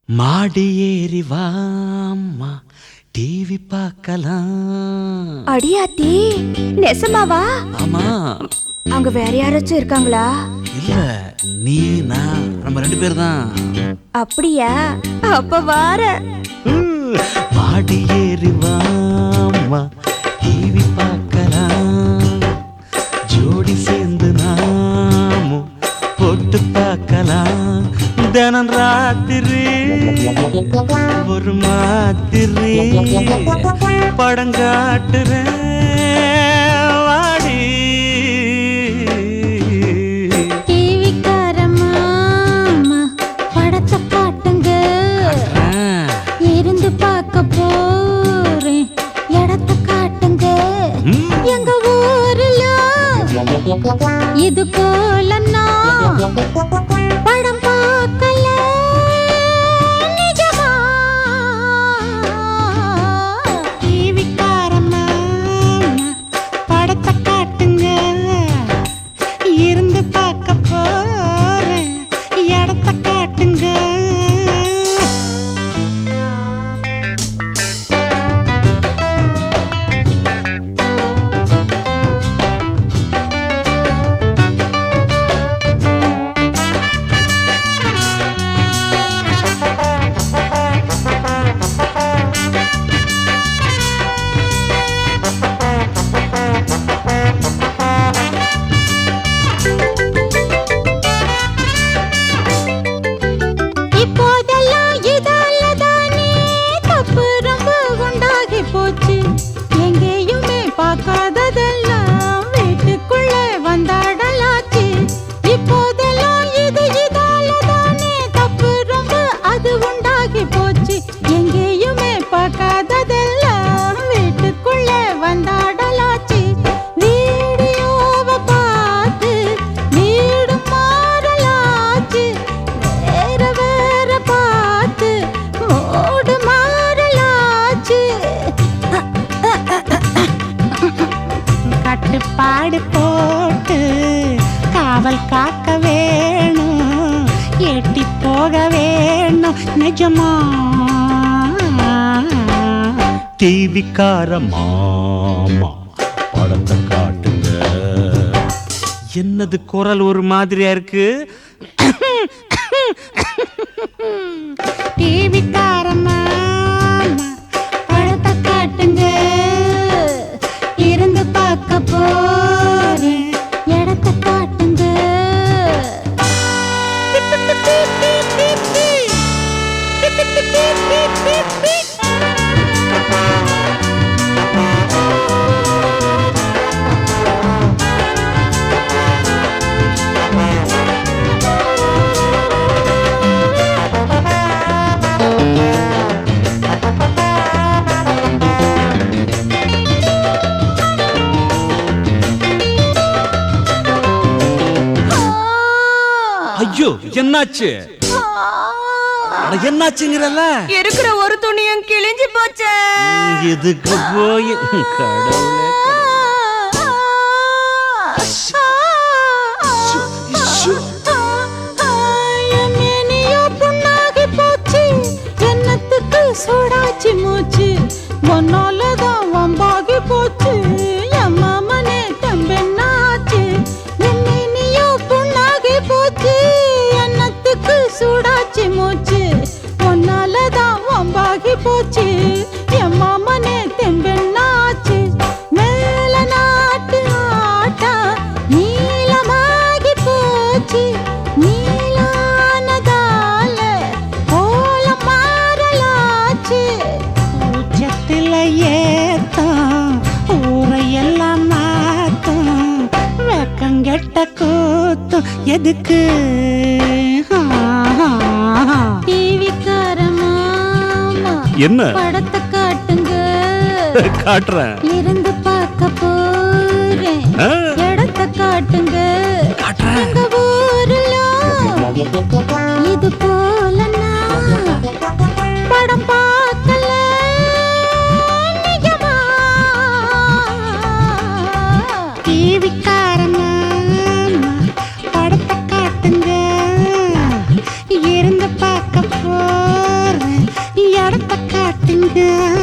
மாடி ஏறி வாம்மா டிவி பார்க்கலாம். அடியாத்தி நெசமாவா? ஆமா. அங்க வேற யாராச்சும் இருக்காங்களா? இல்ல, நீ நான் நம்ம 2 பேர் தான். அப்படியா? அப்ப வார. மாடி ஏறி வாம்மா டிவி பார்க்கலாம். ஜோடி சேர்ந்து நாமும் போட்டு பார்க்கலாம். தினம் ராத்திரி ஒரு மாத்திரி படங்காட்டுறேன் வாடி. டிவிக்காரம்மா படத்தை காட்டுங்க, இருந்து பார்க்க போறேன். இடத்தை காட்டுங்க, எங்க ஊர்ல இது போல நான் படம் பார்க்கல. நிஜமா டிவிக்காரம்மா படத்தை காட்டுங்க, இருந்து பார்க்க போறேன். இடத்தை காட்டுங்க. இப்போதெல்லாம் இதால தானே தப்பு ரொம்ப உண்டாகி போச்சு. எங்கேயுமே பார்க்காததெல்லாம் வீட்டுக்குள்ள வந்தாடலாச்சு. இப்போதெல்லாம் இதால தானே தப்பு ரொம்ப அது உண்டாகி போச்சு. எங்கேயுமே பார்க்காததெல்லாம் வீட்டுக்குள்ள வந்தாடலாச்சு. வீடியோவை பார்த்து வீடு மாறலாச்சு. வேற வேற பார்த்து மூடு மாறலாச்சு. கட்டுப்பாடு போட்டு காவல் காக்க வேணும், எட்டி போக வேணும். நிஜமா டிவிக்கார மாமா படத்தை காட்டுங்க. என்னது குரல் ஒரு மாதிரியா இருக்கு? டிவிக்காரம்மா படத்தை காட்டுங்க, இருந்து பார்க்க போறேன். இடத்தை காட்டுங்க. ஐயோ, என்னாச்சு? அட, என்னாச்சுங்கறல? இருக்கிற ஒரு துணியும் கிழிஞ்சு போச்சு. இதுக்கு போய் கடவுளே சூடாச்சி மூச்சு ஒன்னாலதான் வம்பாகி போச்சு. என் மாமனே தம்பெண்ணாச்சு. என்னையோ புண்ணாகி போச்சு. எண்ணத்துக்கு சூடாச்சி மூச்சு ஒன்னாலதான் வம்பாகி போச்சு. என் மாமனே தெம்பெண்ணாச்சு. மேல நாட்டு ஆட்டா நீளமாகி போச்சு. நீளானதால கோலம் மாறலாச்சு. உச்சத்துல ஏத்தம் ஊரையெல்லாம் மாத்தம். வெக்கங்கெட்ட கூத்தும் எதுக்கு? டிவிக்காரம்மா என்ன படத்தை காட்டுங்க, காட்டுறேன். இருந்து பார்க்க போறேன். இடத்தை காட்டுங்க. எங்க ஊர்ல இது போல நான் படம் பார்க்கல. நிஜமா டிவிக்காரம்மா படத்தை காட்டுங்க, இருந்து பார்க்க போ இடத்த காட்டுங்க